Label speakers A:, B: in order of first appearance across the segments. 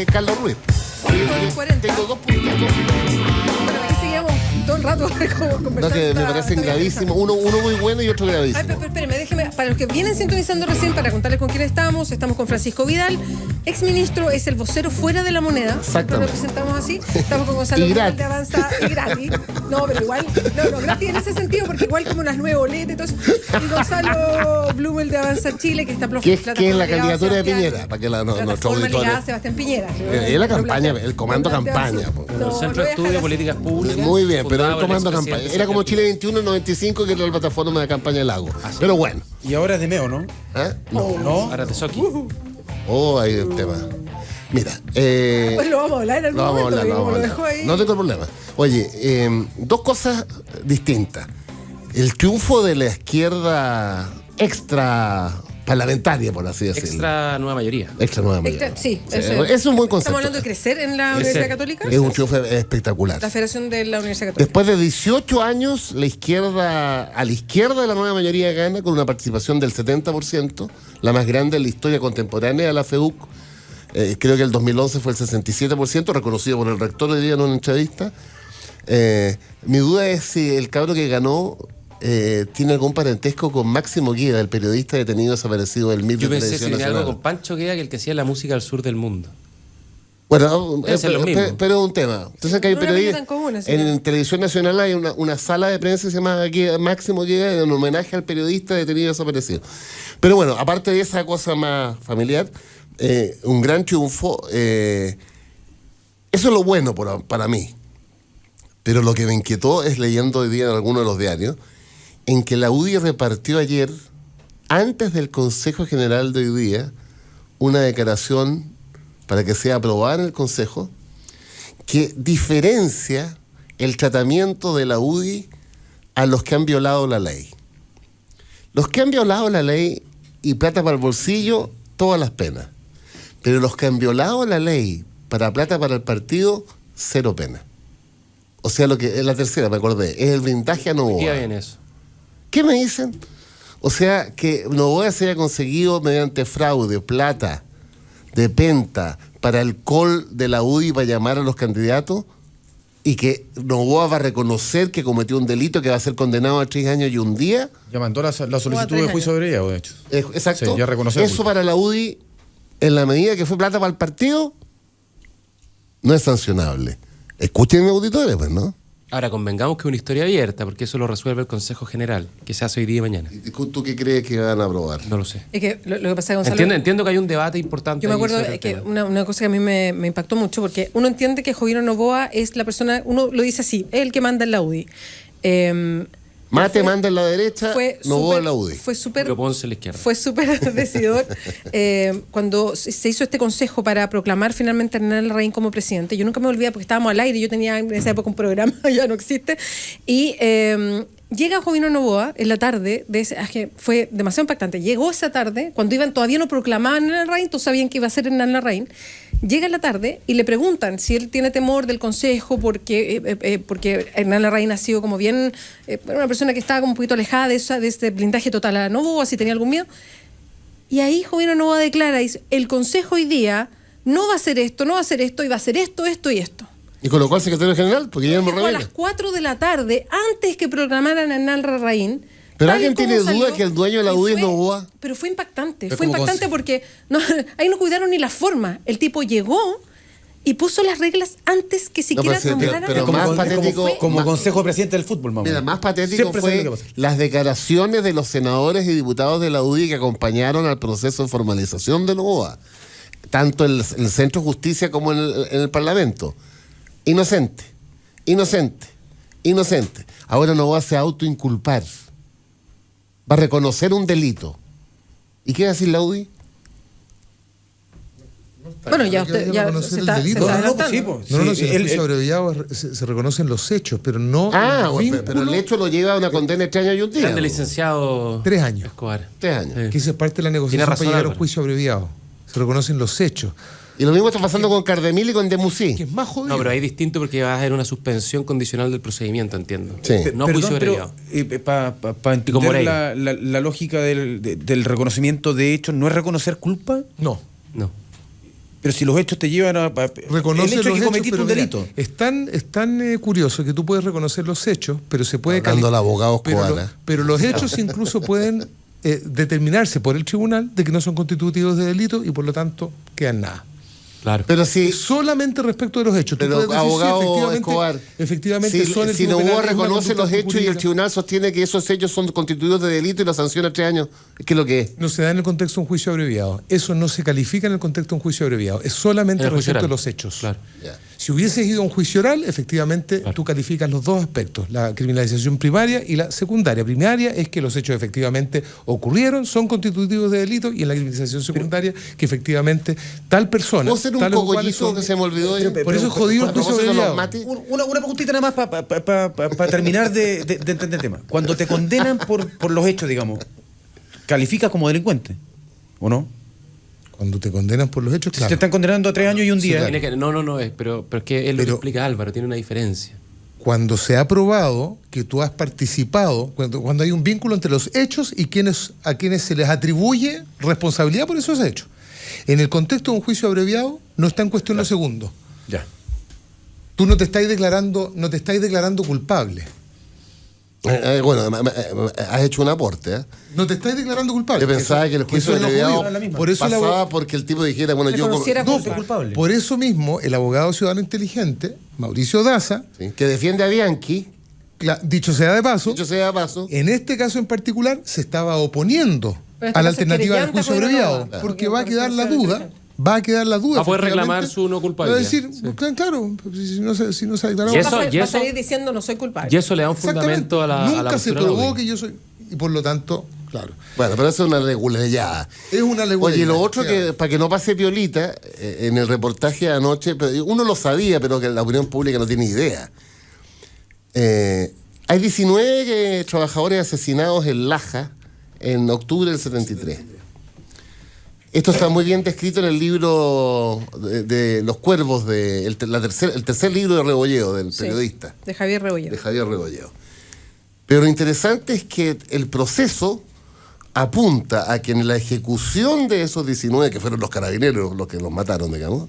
A: Carlos Ruiz. Tengo 2 puntos.
B: Bueno, aquí seguíamos todo el rato conversando.
A: No, que me parecen gravísimos. Uno muy bueno y otro gravísimo.
B: Ay, pero espérame, déjeme, para los que vienen sintonizando recién, para contarles con quién estamos con Francisco Vidal, exministro, es el vocero fuera de la moneda.
A: Exactamente.
B: Lo presentamos así. Estamos con Gonzalo Blumel de Avanza y gratis. No, pero igual, no, gratis en ese sentido, porque igual como las 9 boletas y todo eso. Y Gonzalo Blumel de Avanza Chile, que está
A: que es la candidatura de Piñera, para que nuestro auditorio.
B: A Sebastián Piñera.
A: Es la campaña, el comando campaña.
C: El Centro de Estudio de Políticas Públicas.
A: Muy bien, pero el comando campaña. Era como Chile 21 95, que era la plataforma de campaña del Lago. Pero bueno.
D: Y ahora es de Meo, ¿no?
A: ¿Ah?
D: No.
C: Ahora te Soki.
A: Ahí el tema. Mira,
B: Pues lo vamos a hablar en algún momento.
A: Lo dejó ahí. No tengo problema. Oye, 2 cosas distintas. El triunfo de la izquierda extra parlamentaria, por así decirlo.
C: Extra nueva mayoría.
A: Extra nueva mayoría.
B: Sí,
A: es un buen concepto.
B: ¿Estamos hablando de crecer en la Universidad Católica?
A: Es un triunfo espectacular.
B: La Federación de la Universidad Católica.
A: Después de 18 años, la izquierda, a la izquierda de la nueva mayoría gana con una participación del 70%, la más grande en la historia contemporánea de la FEUC. Creo que el 2011 fue el 67%, reconocido por el rector hoy día en una entrevista. Mi duda es si el cabro que ganó tiene algún parentesco con Máximo Guida, el periodista detenido desaparecido del MIR de
C: Yo pensé
A: Televisión
C: que tenía
A: Nacional.
C: algo con Pancho Gueda, que el que hacía la música al sur del mundo.
A: Bueno,
C: Debe ser lo mismo.
A: pero es un tema. Entonces acá hay
B: No,
A: periodistas.
B: común, sí.
A: En Televisión Nacional hay una sala de prensa que se llama Máximo Guida, en homenaje al periodista detenido desaparecido. Pero bueno, aparte de esa cosa más familiar, un gran triunfo. Eso es lo bueno para mí. Pero lo que me inquietó es leyendo hoy día en algunos de los diarios, en que la UDI repartió ayer, antes del Consejo General de hoy día, una declaración para que sea aprobada en el Consejo, que diferencia el tratamiento de la UDI a los que han violado la ley. Los que han violado la ley y plata para el bolsillo, todas las penas. Pero los que han violado la ley para plata para el partido, 0 pena. O sea, lo que es la tercera, me acordé, es el blindaje a Novoa.
C: ¿Qué bien eso?
A: ¿Qué me dicen? O sea, que Novoa se haya conseguido mediante fraude, plata, de penta, para el call de la UDI para llamar a los candidatos, y que Novoa va a reconocer que cometió un delito, que va a ser condenado a 3 años y 1 día.
D: Ya mandó la solicitud de juicio abreviado, de hecho.
A: Exacto.
D: Sí, ya reconoció.
A: Eso para la UDI, en la medida que fue plata para el partido, no es sancionable. Escuchen, auditores, pues, ¿no?
C: Ahora, convengamos que es una historia abierta, porque eso lo resuelve el Consejo General, que se hace hoy día y mañana.
A: ¿Y tú qué crees que van a aprobar?
C: No lo sé.
B: Es que lo que pasa es, Gonzalo...
C: Entiendo que hay un debate importante.
B: Yo me
C: ahí
B: acuerdo
C: sobre el
B: que
C: tema.
B: una cosa que a mí me impactó mucho, porque uno entiende que Jovino Novoa es la persona, uno lo dice así, es el que manda en la UDI.
A: Mate manda en la derecha, Novoa en la UDI.
B: Fue súper...
C: Julio Ponce en la izquierda.
B: Fue súper decidor cuando se hizo este consejo para proclamar finalmente a Hernán Larraín como presidente. Yo nunca me olvidé porque estábamos al aire, yo tenía en esa época un programa, ya no existe, y llega Jovino Novoa en la tarde, que fue demasiado impactante, llegó esa tarde, cuando todavía no proclamaban a Hernán Larraín, todos sabían que iba a ser Hernán Larraín, llega en la tarde y le preguntan si él tiene temor del consejo porque Hernán Larraín ha sido como bien una persona que estaba como un poquito alejada de este blindaje total a Novoa, si tenía algún miedo. Y ahí Jovino Novoa declara, dice, el consejo hoy día no va a hacer esto, no va a hacer esto, y va a hacer esto, esto y esto.
A: ¿Y colocó al secretario general? Porque ya
B: A las 4 de la tarde, antes que proclamaran a Hernán Larraín.
A: ¿Pero alguien tiene duda que el dueño de la UDI es Novoa?
B: Pero fue impactante.
D: Pero
B: Fue impactante porque ahí no cuidaron ni la forma. El tipo llegó y puso las reglas antes que siquiera nombraran.
A: pero más patético...
D: Como consejo presidente del fútbol, mamá.
A: Mira, más patético
D: Siempre sabe
A: fue
D: lo que pasa.
A: las declaraciones de los senadores y diputados de la UDI que acompañaron al proceso de formalización de Novoa, tanto en el Centro de Justicia como en el Parlamento. Inocente. Ahora Novoa se autoinculpar. Va a reconocer un delito. ¿Y qué va a decir la UDI?
B: Bueno, ya usted ya
E: reconocer
B: se
E: el
B: está
E: delito.
B: adelantando.
E: No, si el juicio abreviado se reconocen los hechos, pero no
A: Pero el hecho lo lleva a una condena de 3 años y 1 día.
C: Grande licenciado
E: 3 años.
C: Escobar.
A: 3 años.
C: Sí.
E: Que esa es parte de la negociación
C: razón,
E: para llegar a un
C: Álvaro.
E: juicio abreviado. Se reconocen los hechos.
A: Y lo mismo está pasando con Cardemil y con Demusí.
E: Que es más jodido.
C: No, pero ahí es distinto porque va a haber una suspensión condicional del procedimiento, entiendo.
A: Sí.
C: No juicio abreviado.
D: Para
C: con
D: entender
C: Moreira.
D: la lógica del reconocimiento de hechos, ¿no es reconocer culpa?
E: No.
C: No.
D: Pero si los hechos te llevan a...
E: Reconoce
D: el hecho
E: los
D: de que
E: hechos,
D: cometiste
E: pero
D: un
E: mira,
D: delito.
E: es tan curioso que tú puedes reconocer los hechos, pero se puede...
A: Hablando al abogado
E: pero,
A: Escobar,
E: pero los hechos incluso pueden determinarse por el tribunal de que no son constitutivos de delito y por lo tanto quedan nada.
C: Claro.
A: Pero si,
E: Solamente respecto de los hechos. Tú
A: pero
E: puedes decir, sí,
A: abogado Escobar,
E: efectivamente
A: si,
E: son el
A: si
E: tipo
A: Novoa
E: penal, es una
A: reconoce
E: conducta
A: los hechos y el
E: jurídica.
A: tribunal sostiene que esos hechos son constituidos de delito y lo sanciona 3 años, ¿qué es lo que es?
E: No se da en el contexto de un juicio abreviado. Eso no se califica en el contexto de un juicio abreviado. Es solamente
C: En el juicio
E: respecto de
C: oral.
E: los hechos.
C: Claro.
A: Ya.
E: Si hubieses ido a un juicio oral, efectivamente tú calificas los dos aspectos, la criminalización primaria y la secundaria. Primaria es que los hechos efectivamente ocurrieron, son constitutivos de delito, y en la criminalización secundaria que efectivamente tal persona...
A: ¿Puedo hacer un
E: tales o cuales
A: cogollito
E: son-
A: que se me olvidó?
E: Por eso es jodido el
A: ¿Cómo
E: juicio
A: se llama?
E: abreviado.
A: Mati?
D: Una preguntita nada más para terminar de entender el tema. Cuando te condenan por los hechos, digamos, ¿calificas como delincuente? ¿O no?
E: Cuando te condenan por los hechos,
D: Si
E: claro.
D: te están condenando a 3 años y un
E: Sí,
D: día...
E: claro.
C: Tiene que, no, pero es que él lo que
E: Pero-
C: explica Álvaro, tiene una diferencia.
E: Cuando se ha probado que tú has participado, cuando hay un vínculo entre los hechos y a quienes se les atribuye responsabilidad por esos hechos. En el contexto de un juicio abreviado no está en cuestión lo segundo.
D: Ya.
E: Tú no te estás declarando culpable.
A: Bueno, has hecho un aporte, ¿eh?
E: No te estás declarando culpable.
A: Yo pensaba que el juicio
E: eso es lo
A: abreviado
E: jodido.
D: era la misma.
E: Por eso
A: pasaba porque el tipo dijera, bueno, yo...
B: Reconociera
E: No,
B: culpa.
D: culpable.
E: por eso mismo, el abogado ciudadano inteligente, Mauricio Daza,
A: Sí, que defiende a Bianchi,
E: dicho sea de paso,
A: dicho sea de paso,
E: en este caso en particular se estaba oponiendo
B: Pero en este
E: a la
B: caso es
E: alternativa del
B: querellante
E: juicio
B: con
E: abreviado,
B: Nova. Claro.
E: porque va a
B: Porque
E: quedar la
B: por
E: duda,
B: ser
E: va a quedar la duda.
C: Va a poder
E: efectivamente.
C: reclamar su no culpabilidad.
E: Va a decir,
C: Sí.
E: claro, si no se ha declarado.
C: Y eso-
B: Va a salir diciendo no soy culpable.
C: Y eso le da un
E: Exactamente.
C: fundamento a la
E: Nunca se
C: postura de
E: probó
C: Audi.
E: que yo soy, y por lo tanto, claro.
A: bueno, pero eso es una regularidad.
E: Es una legulidad.
A: Oye, y lo otro
E: claro.
A: que, para que no pase piolita, en el reportaje de anoche, pero uno lo sabía, pero que la opinión pública no tiene idea. Hay 19 trabajadores asesinados en Laja en octubre del 73. Esto está muy bien descrito en el libro de Los Cuervos, el tercer libro de Rebolleo, del
B: Sí,
A: periodista,
B: de Javier Rebolledo.
A: de Javier Rebolleo. Pero lo interesante es que el proceso apunta a que en la ejecución de esos 19, que fueron los carabineros los que los mataron, digamos,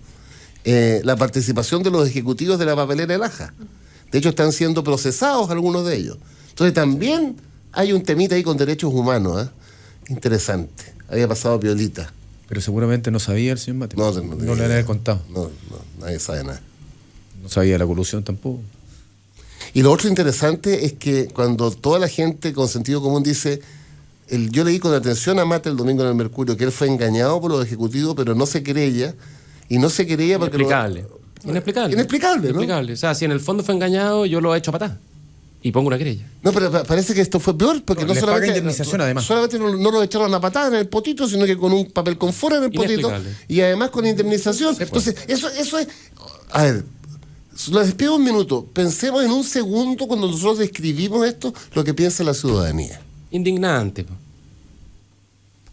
A: la participación de los ejecutivos de la papelera de Laja. De hecho, están siendo procesados algunos de ellos. Entonces también hay un temita ahí con derechos humanos, ¿eh? Interesante. Había pasado piolita.
D: Pero seguramente no sabía el señor Mate.
A: No
D: le han de haber contado.
A: No, nadie sabe nada.
D: No sabía la colusión tampoco.
A: Y lo otro interesante es que cuando toda la gente con sentido común dice, yo leí con atención a Mate el domingo en el Mercurio, que él fue engañado por los ejecutivos, pero no se querella, y no se querella porque...
C: Inexplicable.
A: Inexplicable, ¿no?
C: Inexplicable. O sea, si en el fondo fue engañado, yo lo he hecho a patada. Y pongo una querella.
A: No, pero parece que esto fue peor, porque no
D: Les paga
A: solamente...
D: indemnización, además.
A: Solamente no lo echaron a patada en el potito, sino que con un papel confort en el potito,
C: Inexplicable.
A: y además con indemnización. Entonces, eso es... A ver, les despido un minuto. Pensemos en un segundo cuando nosotros describimos esto, lo que piensa la ciudadanía.
C: Indignante. Po.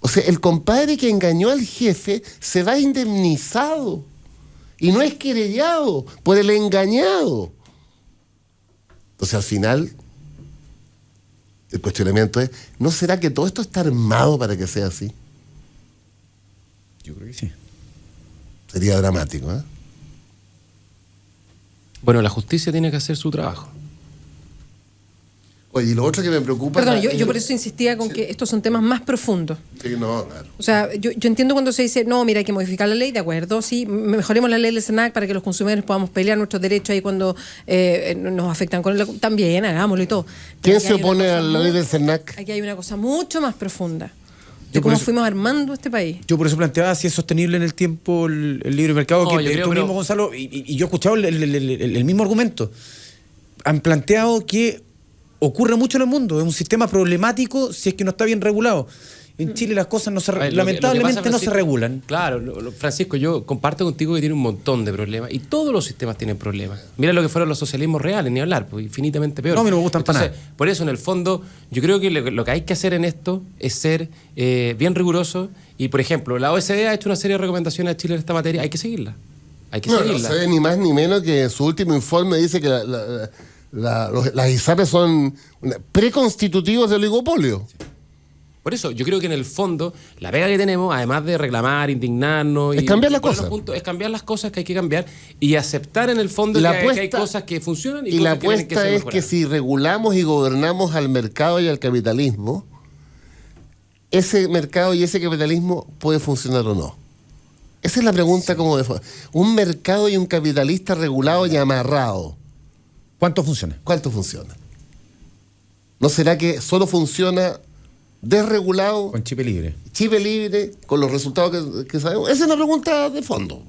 A: O sea, el compadre que engañó al jefe se va indemnizado y no es querellado por el engañado. Entonces, al final, el cuestionamiento es, ¿no será que todo esto está armado para que sea así?
D: Yo creo que sí.
A: Sería dramático, ¿eh?
C: Bueno, la justicia tiene que hacer su trabajo.
A: Oye, y lo otro que me preocupa...
B: Perdón, yo por eso insistía con que estos son temas más profundos.
A: Sí, no, claro.
B: O sea, yo entiendo cuando se dice, no, mira, hay que modificar la ley, de acuerdo, sí, mejoremos la ley del SENAC para que los consumidores podamos pelear nuestros derechos ahí cuando nos afectan con el... También, hagámoslo y todo.
A: ¿Quién
B: Pero aquí
A: se
B: hay una
A: opone
B: cosa
A: a la ley del SENAC?
B: Aquí hay una cosa mucho más profunda de
D: Yo por
B: cómo
D: eso-
B: fuimos armando este país.
D: Yo por eso planteaba si es sostenible en el tiempo el libre mercado,
C: No,
D: que
C: yo creo,
D: tú
C: pero-
D: mismo, Gonzalo, y yo he escuchado el mismo argumento. Han planteado que ocurre mucho en el mundo, es un sistema problemático si es que no está bien regulado. En Chile las cosas no se,
C: A ver, lo que
D: lamentablemente
C: pasa,
D: no se
C: Francisco,
D: regulan.
C: Claro, Francisco, yo comparto contigo que tiene un montón de problemas y todos los sistemas tienen problemas. Mira lo que fueron los socialismos reales, ni hablar, pues infinitamente peor.
D: No, a mí no me gustan para
C: Entonces, por eso, en el fondo, yo creo que lo que hay que hacer en esto es ser bien riguroso y, por ejemplo, la OECD ha hecho una serie de recomendaciones a Chile en esta materia, hay que seguirla. Hay que
A: No, no
C: seguirla.
A: sabe ni más ni menos que en su último informe dice que las ISAPRES son preconstitutivos de oligopolio.
C: Por eso, yo creo que en el fondo, la pega que tenemos, además de reclamar, indignarnos...
A: Es cambiar las
C: poner los
A: cosas.
C: puntos, es cambiar las cosas que hay que cambiar y aceptar en el fondo
A: La
C: que hay
A: apuesta-
C: cosas que funcionan y,
A: Y la
C: cosas que tienen que
A: apuesta
C: ser
A: es que
C: mejoradas.
A: si regulamos y gobernamos al mercado y al capitalismo, ese mercado y ese capitalismo puede funcionar o no. Esa es la pregunta como de un mercado y un capitalista regulado y amarrado.
D: ¿Cuánto funciona?
A: ¿Cuánto funciona? ¿No será que solo funciona desregulado,
D: Con chip libre.
A: chip libre, con los resultados que sabemos? Esa es una pregunta de fondo.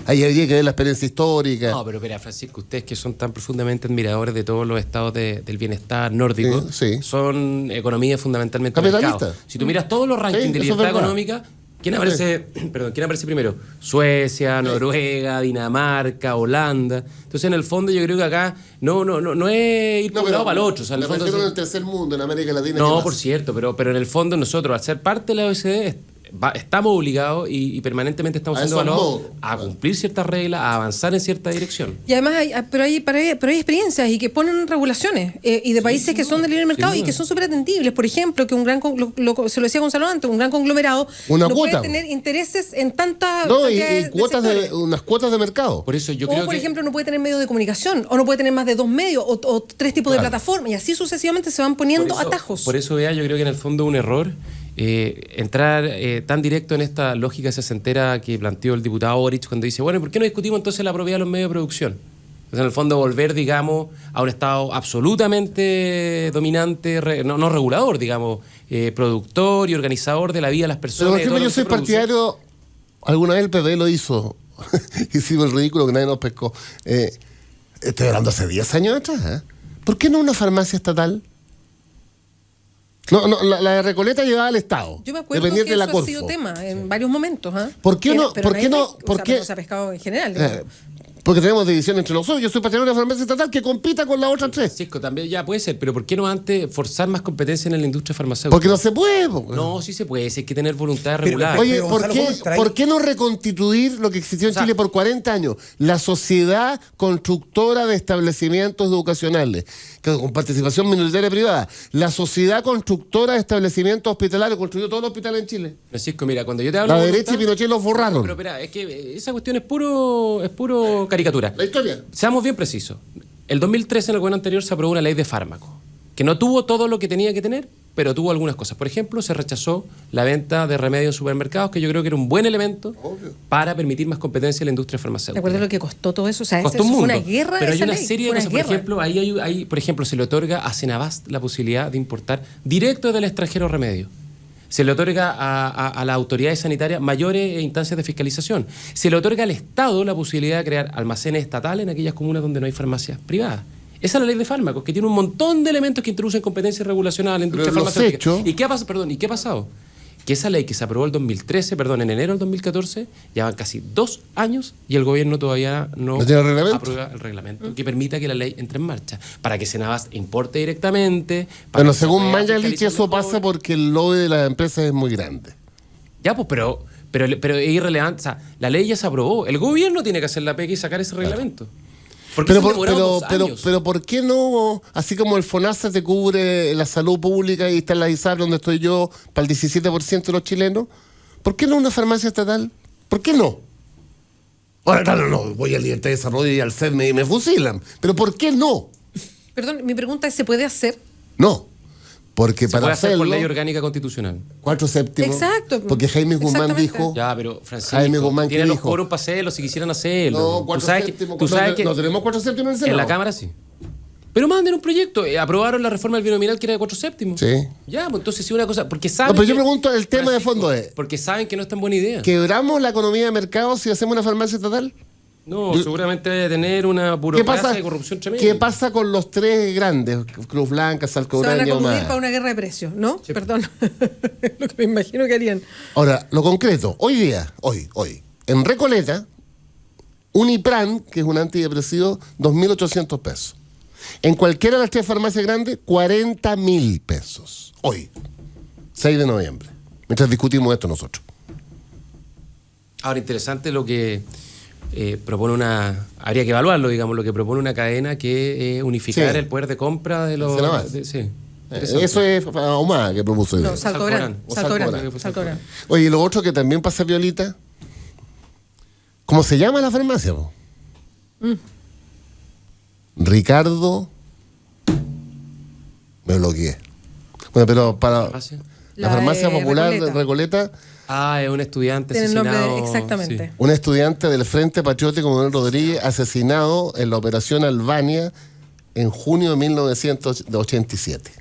A: Ahí habría que ver la experiencia histórica.
C: No, pero mira, Francisco, ustedes que son tan profundamente admiradores de todos los estados del bienestar nórdico,
A: Sí.
C: son economías fundamentalmente
A: Capitalistas.
C: mercado. Si tú miras todos los rankings
A: Sí,
C: de
A: eso es
C: libertad
A: verdad.
C: económica, ¿quién aparece, ¿quién aparece primero? Suecia, Noruega, Dinamarca, Holanda. Entonces, en el fondo, yo creo que acá no es ir por un lado para el otro. O sea, en el
A: me
C: fondo
A: refiero
C: sí-
A: en el tercer mundo, en América Latina. ¿qué
C: No,
A: pasa?
C: por cierto, pero en el fondo nosotros, al ser parte de la OECD, estamos obligados y permanentemente estamos
A: A
C: siendo
A: esos
C: evaluados
A: modos.
C: a cumplir ciertas reglas, a avanzar en cierta dirección.
B: Y además pero hay experiencias y que ponen regulaciones y de países que son de libre mercado y que son súper atendibles. Por ejemplo, que un gran, se lo decía Gonzalo antes, un gran conglomerado
A: Una
B: no
A: cuota.
B: puede tener intereses en tanta
A: No, y
B: cantidad de
A: cuotas
B: sectores.
A: unas cuotas de mercado.
C: Por eso yo
B: O,
C: creo
B: por
C: que...
B: ejemplo, no puede tener medios de comunicación, o no puede tener más de 2 medios, o 3 tipos de
A: Claro.
B: plataformas, y así sucesivamente se van poniendo atajos.
C: Por eso, vea, yo creo que en el fondo un error entrar tan directo en esta lógica sesentera que planteó el diputado Boric cuando dice, bueno, ¿y por qué no discutimos entonces la propiedad de los medios de producción? Entonces, en el fondo, volver, digamos, a un Estado absolutamente dominante, no regulador, digamos, productor y organizador de la vida de las
A: Pero,
C: personas.
A: por
C: y de
A: ejemplo,
C: todo lo
A: yo
C: que
A: soy
C: se produce.
A: partidario, alguna vez el PP lo hizo, hicimos el ridículo que nadie nos pescó. Estoy hablando hace 10 años atrás. ¿Eh? ¿Por qué no una farmacia estatal? No, la de Recoleta llevaba al Estado.
B: Yo me acuerdo que
A: dependiente de la
B: eso ha sido
A: Corfo.
B: tema en varios momentos. ¿Ah?
A: ¿Por qué no-
B: Pero
A: por qué
B: nadie
A: no-
B: pesca,
A: por
B: o sea,
A: qué-
B: pero no se ha pescado en general.
A: Eh, porque tenemos división entre nosotros. Yo soy partidario de una farmacia estatal que compita con las otras tres.
C: Francisco, también ya puede ser, pero ¿por qué no antes forzar más competencia en la industria farmacéutica?
A: Porque no se puede. Po.
C: No, sí se puede, sí hay que tener voluntad de
D: Pero-
C: regular.
A: Oye,
D: Pero,
A: ¿por
D: Gonzalo,
A: qué,
D: ¿cómo trae-
A: ¿por qué no reconstituir lo que existió en
C: O sea,
A: Chile por 40 años? La sociedad constructora de establecimientos educacionales, con participación minoritaria privada. La sociedad constructora de establecimientos hospitalarios construyó todos los hospitales en Chile.
C: Francisco, mira, cuando yo te hablo
A: La
C: de
A: derecha y
C: voluntad-
A: Pinochet los borraron.
C: Pero espera, es que esa cuestión es puro caricatura.
A: La historia.
C: Seamos bien precisos. El 2013, en el gobierno anterior, se aprobó una ley de fármacos, que no tuvo todo lo que tenía que tener, pero tuvo algunas cosas. Por ejemplo, se rechazó la venta de remedios en supermercados, que yo creo que era un buen elemento para permitir más competencia en la industria
B: ¿Te
C: farmacéutica.
B: acuerdas lo que costó todo eso? O sea,
C: Costó
B: eso
C: un
B: fue
C: mundo.
B: una guerra.
C: Pero hay
B: esa
C: una
B: ley,
C: serie de
B: fue una
C: cosas. Por
B: guerra.
C: ejemplo, ahí, por ejemplo, se le otorga a Cenabast la posibilidad de importar directo del extranjero remedios. Se le otorga a las autoridades sanitarias mayores instancias de fiscalización. Se le otorga al Estado la posibilidad de crear almacenes estatales en aquellas comunas donde no hay farmacias privadas. Esa es la ley de fármacos, que tiene un montón de elementos que introducen competencia y regulación a la industria
A: Pero los
C: farmacéutica.
A: hechos-
C: ¿Y qué ha pasado? ¿Y qué ha pasado? Que esa ley que se aprobó en enero del 2014, llevan casi 2 años y el gobierno todavía no
A: ¿No tiene reglamento?
C: aprueba el reglamento que permita que la ley entre en marcha, para que Cenabast importe directamente. para
A: Bueno,
C: que se
A: según
C: pueda
A: Mañalich,
C: fiscalizar
A: eso
C: mejor.
A: pasa porque el lobby de las empresas es muy grande.
C: Ya, pues, pero es irrelevante. O sea, la ley ya se aprobó. El gobierno tiene que hacer la pega y sacar ese reglamento. Porque
A: Pero,
C: se han demorado 2 años.
A: pero ¿por qué no, así como el FONASA te cubre la salud pública y está en la ISAPRE donde estoy yo para el 17% de los chilenos? ¿Por qué no una farmacia estatal? ¿Por qué no? Ahora, claro, no, voy al Libertad de Desarrollo y al CERME y me fusilan. Pero ¿por qué no?
B: Perdón, mi pregunta es, ¿se puede hacer?
A: No. Porque
C: se
A: para
C: puede hacer
A: hacerlo,
C: por ley orgánica constitucional.
A: 4/7.
B: Exacto.
A: Porque Jaime Guzmán
B: Exactamente.
A: dijo...
C: Ya, pero Francisco,
A: Jaime Guzmán, ¿qué
C: tiene los
A: dijo?
C: quórum para hacerlo si quisieran hacerlo.
A: No,
C: Tú
A: 4/7.
C: tú sabes que
A: No tenemos 4/7 en el Senado.
C: en la Cámara sí. Pero manden un proyecto. Aprobaron la reforma del binominal que era de 4/7.
A: Sí.
C: Ya, pues entonces sí una cosa. Porque saben.
A: No, pero yo
C: que-
A: pregunto, el tema de
C: Francisco,
A: fondo es...
C: Porque saben que no es tan buena idea.
A: ¿Quebramos la economía de mercado si hacemos una farmacia estatal?
C: No, seguramente debe tener una
A: ¿Qué
C: burocracia
A: pasa,
C: de corrupción tremenda.
A: ¿Qué pasa con los tres grandes? Cruz Blanca,
B: Se van a
A: Salcobraña y
B: conducir
A: Ahumada.
B: para una guerra de precios, ¿no? Perdón. Lo que me imagino que harían.
A: Ahora, lo concreto. Hoy día, hoy, en Recoleta, un Ipran, que es un antidepresivo, 2.800 pesos. En cualquiera de las tres farmacias grandes, 40.000 pesos. Hoy, 6 de noviembre. Mientras discutimos esto nosotros.
C: Ahora, interesante lo que propone habría que evaluarlo, digamos, lo que propone una cadena que unificar
A: Sí.
C: el poder de compra de los...
A: Cenabast.
C: sí.
A: Eso es Ahumada que propuso.
B: No, Salcobrán.
C: Salcobrán.
B: Salcobrán.
A: Oye, y lo otro que también pasa violita, ¿cómo se llama la farmacia? Po? Ricardo. Me bloqueé. Bueno, pero para
C: ¿Farmacia?
A: la farmacia
B: de
A: popular de
B: Recoleta.
A: Recoleta,
C: Es un estudiante
B: Tiene el nombre
C: asesinado.
B: exactamente.
C: Sí.
A: un estudiante del Frente Patriótico Manuel Rodríguez asesinado en la Operación Albania en junio de 1987.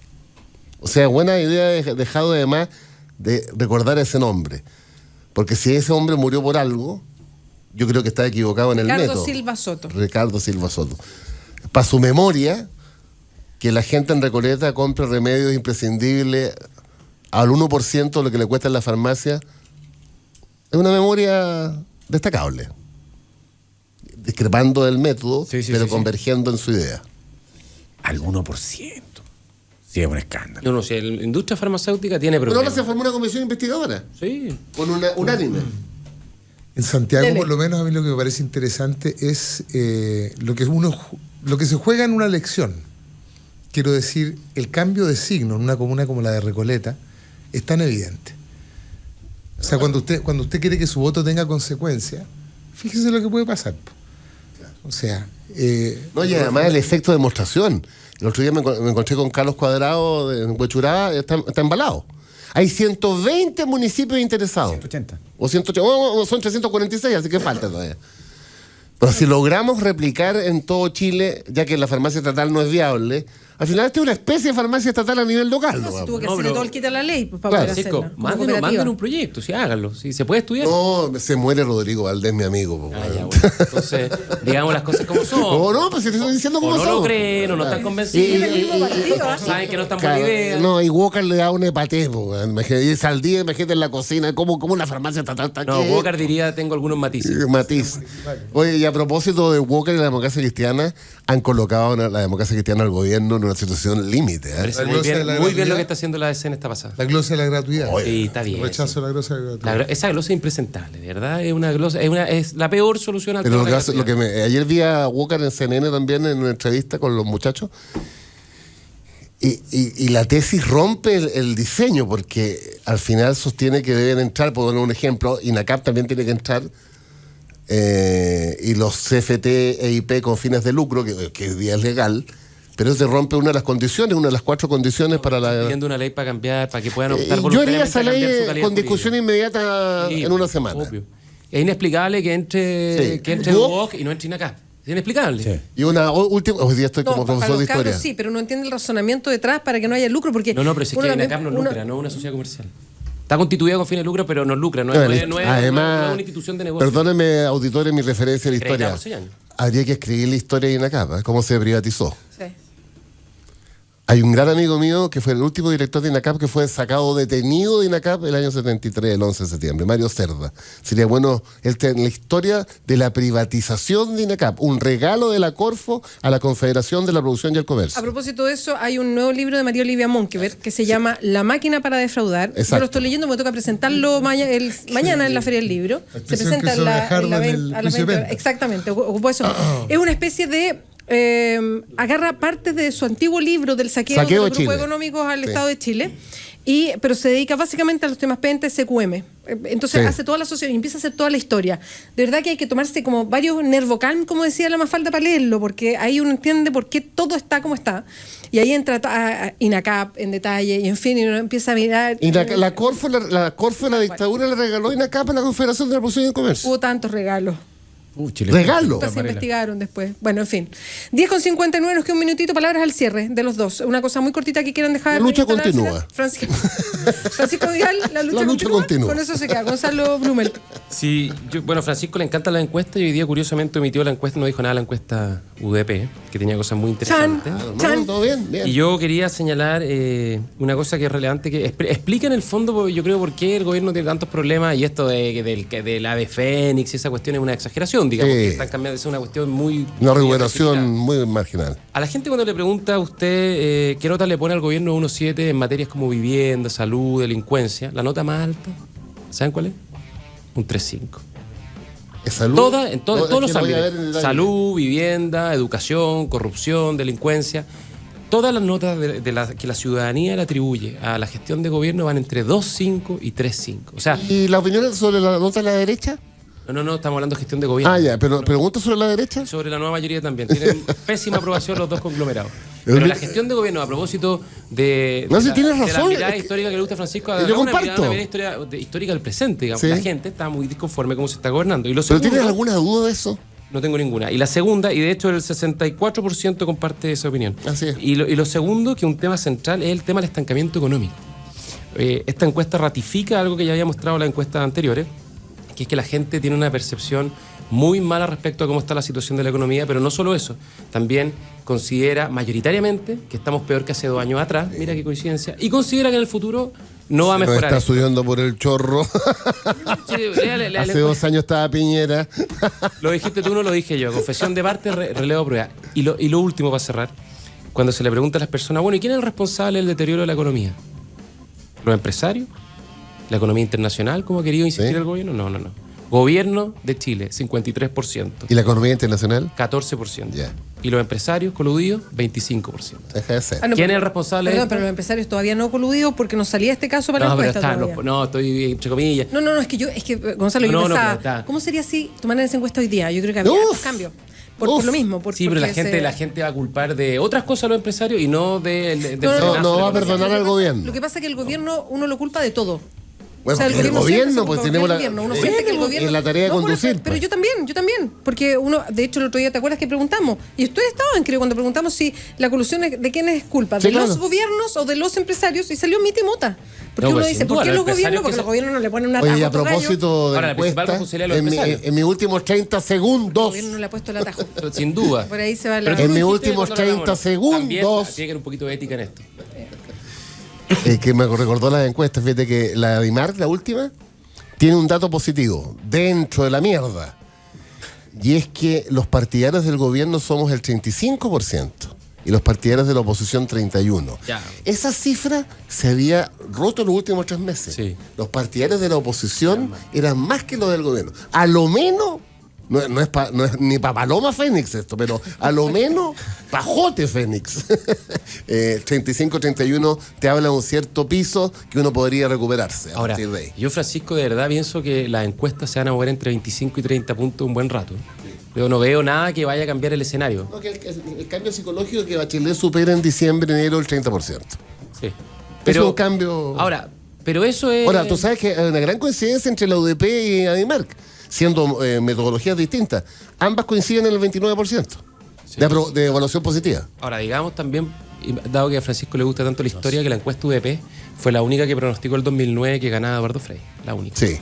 A: O sea, buena idea dejado de más de recordar ese nombre. Porque si ese hombre murió por algo, yo creo que está equivocado en el
B: Ricardo
A: método.
B: Silva Soto.
A: Ricardo Silva Soto. Para su memoria, que la gente en Recoleta compre remedios imprescindibles al 1% de lo que le cuesta en la farmacia, es una memoria destacable. Discrepando del método,
D: Sí, sí,
A: pero
D: sí, sí.
A: convergiendo en su idea.
D: Al 1%. Sí, es un escándalo.
C: No, si la industria farmacéutica tiene
A: Pero ahora
C: problemas.
A: se formó una comisión investigadora,
C: Sí.
A: con unánime.
E: En Santiago,
B: Dele.
E: por lo menos, a mí lo que me parece interesante es lo que se juega en una elección. Quiero decir, el cambio de signo en una comuna como la de Recoleta es tan evidente. O sea, cuando usted quiere que su voto tenga consecuencia, fíjese lo que puede pasar. Po. O sea,
A: No, y además el efecto de demostración. El otro día me encontré con Carlos Cuadrado en Huechuraba, está embalado. Hay 120 municipios interesados.
D: 180.
A: O 180, o son 346, así que falta todavía. Pero si logramos replicar en todo Chile, ya que la farmacia estatal no es viable, al final esta es una especie de farmacia estatal a nivel local.
B: No,
A: ¿no?
B: si tuvo que
C: No,
B: hacerle
C: pero-
B: todo el quite a la ley pues, para
A: Claro,
B: poder
C: Francisco,
B: hacerla. como
C: manden
B: cooperativa.
C: un proyecto, sí, háganlo. Sí, se puede estudiar.
A: No, se muere Rodrigo Valdés, mi amigo. Po,
C: Ah,
A: weón.
C: ya, bueno. Entonces, digamos las cosas como son.
A: No, no, pues si te estoy diciendo
C: O
A: cómo
C: no
A: son.
C: lo creen, o no están convencidos. O saben que no están buena
A: Claro,
C: idea.
A: no, y Walker le da un hepaté, po, weón. Imagínate, y Saldía, imagínate en la cocina, como una farmacia estatal está
C: No,
A: aquí.
C: Walker diría, tengo algunos matices.
A: Matiz. Oye, y a propósito de Walker y la democracia cristiana, han colocado a la democracia cristiana al gobierno en una situación límite. ¿eh?
C: Parece
E: La
C: muy
E: glosa de
C: bien,
E: la
C: muy bien
E: gratuidad.
C: lo que está haciendo la DC en esta pasada.
E: la glosa de la gratuidad.
C: Sí, está bien.
E: Rechazo a la glosa de la gratuidad.
C: Esa glosa es impresentable, de verdad. Es una glosa, es la peor solución al
A: Pero
C: tema de la gratuidad.
A: ayer vi a Walker en CNN también en una entrevista con los muchachos. Y la tesis rompe el diseño, porque al final sostiene que deben entrar, por poner un ejemplo, INACAP también tiene que entrar, y los CFT e IP con fines de lucro, que hoy día es legal, pero se rompe una de las condiciones, una de las 4 condiciones para la...
C: Pidiendo una ley para cambiar, para que puedan optar
A: Yo haría esa
C: voluntariamente a cambiar su
A: ley
C: calidad
A: con discusión
C: jurídica.
A: inmediata
C: Sí,
A: en una semana.
C: obvio. Es inexplicable que entre,
A: Sí.
C: que entre
A: ¿Vos?
C: Duoc y no entre INACAP. Es inexplicable.
D: Sí.
A: Y una última, hoy día estoy como
B: No, para
A: profesor
B: los
A: de historia.
B: cabros sí, pero no entiende el razonamiento detrás para que no haya lucro. Porque
C: No, pero si es
B: uno
C: que
B: también-
C: INACAP no
B: uno-
C: lucra, no es una sociedad comercial. Está constituida con fines de lucro, pero no lucra, no es,
A: No,
C: no es-
A: listo.
C: no es-
A: Además,
C: no es una institución de negocio.
A: perdónenme, auditores, mi referencia a la
C: Acreditado
A: historia.
C: hace años.
A: Habría que escribir la historia de INACAP, ¿eh? Cómo se privatizó.
B: Sí.
A: Hay un gran amigo mío que fue el último director de INACAP que fue sacado detenido de INACAP el año 73, el 11 de septiembre, Mario Cerda. Sería bueno en la historia de la privatización de INACAP, un regalo de la Corfo a la Confederación de la Producción y el
B: A
A: Comercio.
B: propósito de eso, hay un nuevo libro de María Olivia Monkever que se llama La máquina para defraudar. Yo
A: Exacto.
B: lo estoy leyendo, me toca presentarlo mañana en la Feria del Libro. Se
E: expresión
B: presenta
E: que usó Gajardo en
B: 20
E: el
B: a las
E: juicio de
B: 20 horas.
E: Penta.
B: Exactamente, ocupó eso. Es una especie de... agarra partes de su antiguo libro del saqueo
A: Saqueo
B: de
A: de
B: los grupos
A: Chile.
B: económicos al
A: Sí.
B: Estado de Chile, pero se dedica básicamente a los temas PENTE, SQM. Entonces
A: Sí.
B: hace toda la asociación y empieza a hacer toda la historia. De verdad que hay que tomarse como varios nervocalm, como decía la Mafalda, para leerlo, porque ahí uno entiende por qué todo está como está. Y ahí entra a INACAP en detalle, y en fin, y uno empieza a mirar.
A: Y la Corfo, la dictadura le regaló INACAP a la Confederación de la Producción y el Comercio.
B: Hubo tantos regalos.
D: Chile.
A: Regalo.
B: Nunca se investigaron después. Bueno, en fin. 10:59, nos queda un minutito, palabras al cierre de los dos. Una cosa muy cortita que quieran dejar.
A: La lucha
B: instalar,
A: continúa.
B: Francisco Vidal, la lucha continúa. Con eso se queda. Gonzalo Blumel.
C: Sí, bueno, Francisco le encanta la encuesta y hoy día curiosamente omitió la encuesta, no dijo nada de la encuesta UDP, que tenía cosas muy interesantes.
B: Chan.
A: ¿Todo bien? Bien.
C: Y yo quería señalar una cosa que es relevante, que explica en el fondo, yo creo, por qué el gobierno tiene tantos problemas, y esto de la ave Fénix y esa cuestión es una exageración, digamos,
A: Sí.
C: que están cambiando, es una cuestión muy...
A: Una
C: muy
A: recuperación
C: artificial.
A: muy marginal.
C: A la gente cuando le pregunta a usted qué nota le pone al gobierno 1.7 en materias como vivienda, salud, delincuencia, la nota más alta, ¿saben cuál es? Un 3.5.
A: ¿Es salud?
C: En
A: No,
C: todos
A: es
C: los
A: que no voy a ver en
C: ámbitos.
A: detalle.
C: Salud, vivienda, educación, corrupción, delincuencia. todas las notas que la ciudadanía le atribuye a la gestión de gobierno van entre 2.5 y 3.5. O sea,
A: ¿Y la opinión sobre la nota de la derecha?
C: no, estamos hablando de gestión de gobierno.
A: Ah, ya, pero pregunto sobre la derecha.
C: Sobre la nueva mayoría también. Tienen pésima aprobación los dos conglomerados. Pero la gestión de gobierno, a propósito de,
A: No,
C: de
A: si
C: la,
A: tienes
C: de
A: razón,
C: la mirada
A: es que-
C: histórica que le gusta a Francisco,
A: yo comparto.
C: una mirada histórica del presente, digamos.
A: Sí.
C: La gente está muy disconforme cómo se está gobernando. Y lo
A: ¿Pero
C: segundo,
A: tienes alguna duda de eso?
C: no tengo ninguna. Y la segunda, y de hecho el 64% comparte esa opinión.
A: Así es.
C: Y lo segundo, que un tema central, es el tema del estancamiento económico. Esta encuesta ratifica algo que ya había mostrado en las encuestas anteriores, que es que la gente tiene una percepción muy mala respecto a cómo está la situación de la economía, pero no solo eso, también considera mayoritariamente que estamos peor que hace 2 años atrás, mira qué coincidencia, y considera que en el futuro no va a
A: Nos
C: mejorar.
A: está
C: esto.
A: subiendo por el chorro.
C: Sí, léale
A: Hace 2 años estaba Piñera.
C: Lo dijiste tú, no lo dije yo. Confesión de parte, relevo a prueba. Y lo último para cerrar, cuando se le pregunta a las personas, bueno, ¿y quién es el responsable del deterioro de la economía? ¿Los empresarios? ¿La economía internacional, como ha querido insistir
A: ¿Sí?
C: el gobierno? No. Gobierno de Chile, 53%.
A: ¿Y la economía internacional?
C: 14%.
A: Ya.
C: Y los empresarios coludidos, 25%.
A: Deja de ser.
B: Ah, no,
C: ¿Quién
B: pero-
C: es el responsable de
B: Perdón,
C: esto?
B: pero los empresarios todavía no coludidos porque no salía este caso para la
C: No, pero
B: encuesta
C: está,
B: todavía.
C: no, estoy entre comillas.
B: No, es que Gonzalo, yo
C: No,
B: pensaba,
C: pero está.
B: ¿cómo sería si tomaran esa encuesta hoy día? Yo creo que había
A: Uf.
B: hartos cambios. Por lo mismo.
C: Sí, pero la
B: porque
C: gente va a culpar de otras cosas a los empresarios y no del
B: No,
C: frenazo
A: no
C: de la
A: va a
C: economía.
A: perdonar al gobierno.
B: Lo que pasa es que el gobierno uno lo culpa de todo.
A: Bueno,
B: O sea,
A: el
B: siempre
A: gobierno,
B: se
A: pues
B: culpa
A: tenemos
B: del
A: la,
B: gobierno. Uno siente que el gobierno
A: es la tarea de
B: No,
A: conducir.
B: pero
A: pues.
B: yo también. Porque uno, de hecho, el otro día, ¿te acuerdas que preguntamos? Y ustedes estaban, creo, cuando preguntamos si la colusión de quién es culpa,
A: Sí,
B: de
A: claro.
B: los gobiernos o de los empresarios, y salió mita y mota. Porque
C: No,
B: uno
C: pues,
B: dice,
C: sin
B: ¿por
C: duda,
B: qué
C: los
B: los gobiernos?
C: empresarios
B: Porque
C: que
B: los gobiernos no le ponen una
A: Oye, y a
B: atajo
A: propósito de
C: Ahora,
A: la
C: la principal
A: encuesta,
C: responsabilidad de los
A: en
C: empresarios.
A: mis últimos 30
B: El
A: segundos,
B: gobierno no le ha puesto el atajo.
C: Sin duda.
B: Por ahí se va la...
C: Pero tú
A: En
C: lo
A: mis
C: dijiste
A: últimos
C: cuando hablamos.
A: 30 segundos.
C: También tiene que haber un poquito de ética en esto.
A: que me recordó la encuesta, fíjate que la de Dimar, la última, tiene un dato positivo, dentro de la mierda. Y es que los partidarios del gobierno somos el 35% y los partidarios de la oposición 31%.
C: Ya.
A: Esa cifra se había roto en los últimos 3 meses.
C: Sí.
A: Los partidarios de la oposición eran más que los del gobierno. A lo menos, no es ni pa' Paloma Fénix esto, pero a lo menos Pajote Fénix. 35-31 te habla de un cierto piso que uno podría recuperarse a
C: Ahora,
A: partir de ahí.
C: yo, Francisco, de verdad pienso que las encuestas se van a mover entre 25 y 30 puntos un buen rato. Yo no veo nada que vaya a cambiar el escenario.
A: No, que el cambio psicológico es que Bachelet supera en diciembre, enero el 30%.
C: Sí.
A: Es un cambio.
C: Ahora, pero eso es...
A: Ahora, tú sabes que hay una gran coincidencia entre la UDP y Adimark, siendo metodologías distintas. Ambas coinciden en el 29% de evaluación positiva.
C: Ahora, digamos también, y dado que a Francisco le gusta tanto la historia, que la encuesta UDP fue la única que pronosticó el 2009 que ganaba Eduardo Frei. La única.
A: Sí.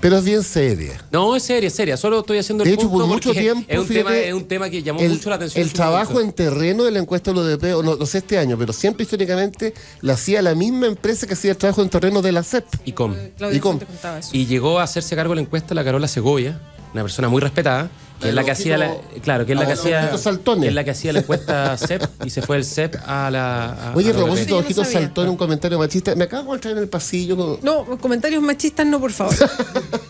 A: Pero es bien seria.
C: No, es seria. Solo estoy haciendo el
A: De hecho,
C: punto
A: por mucho
C: porque
A: tiempo,
C: es
A: fíjate,
C: un tema que llamó mucho la atención. en
A: El
C: su
A: trabajo
C: momento.
A: en terreno de la encuesta de la UDP, o no sé este año, pero siempre históricamente la hacía la misma empresa que hacía el trabajo en terreno de la CEP.
C: ICOM.
B: Claudia
A: ¿Y cómo?
B: te contaba eso.
C: Y llegó a hacerse cargo de la encuesta la Carola Segovia, una persona muy respetada, que es la que hacía la, claro, que es la que hacía
A: Ojitos Saltones.
C: que es la que hacía la encuesta CEP y se fue el CEP a la
A: Oye, a
C: la
A: propósito de
B: Sí, yo no
A: Ojitos
B: sabía.
A: Saltón, un comentario machista. Me acabo de encontrar en el pasillo con...
B: No, comentarios machistas no, por favor.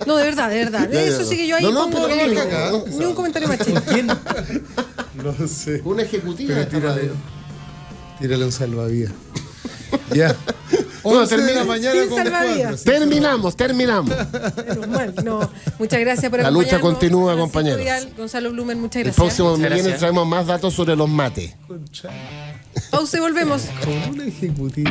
B: No, de verdad.
A: Ya,
B: Eso
A: ya.
B: sí que yo ahí
A: No,
B: pongo
A: pero
B: el-
A: no,
B: ni un comentario machista.
E: No sé.
A: una ejecutiva.
E: Pero tírale un salvavidas. Ya.
A: Bueno,
E: 11 de la
A: termina-
E: mañana
B: Sin
E: con
B: salvavidas.
E: 4.
A: Terminamos.
B: Menos mal, no. Muchas gracias por
A: La lucha
B: acompañarnos.
A: continúa,
B: Francisco
A: compañeros.
B: Vidal, Gonzalo Blumen, muchas
A: El
B: gracias.
A: próximo
C: Muchas
A: viernes
C: gracias.
A: traemos más datos sobre los mates.
B: Pausa y volvemos.
E: Con una ejecutiva.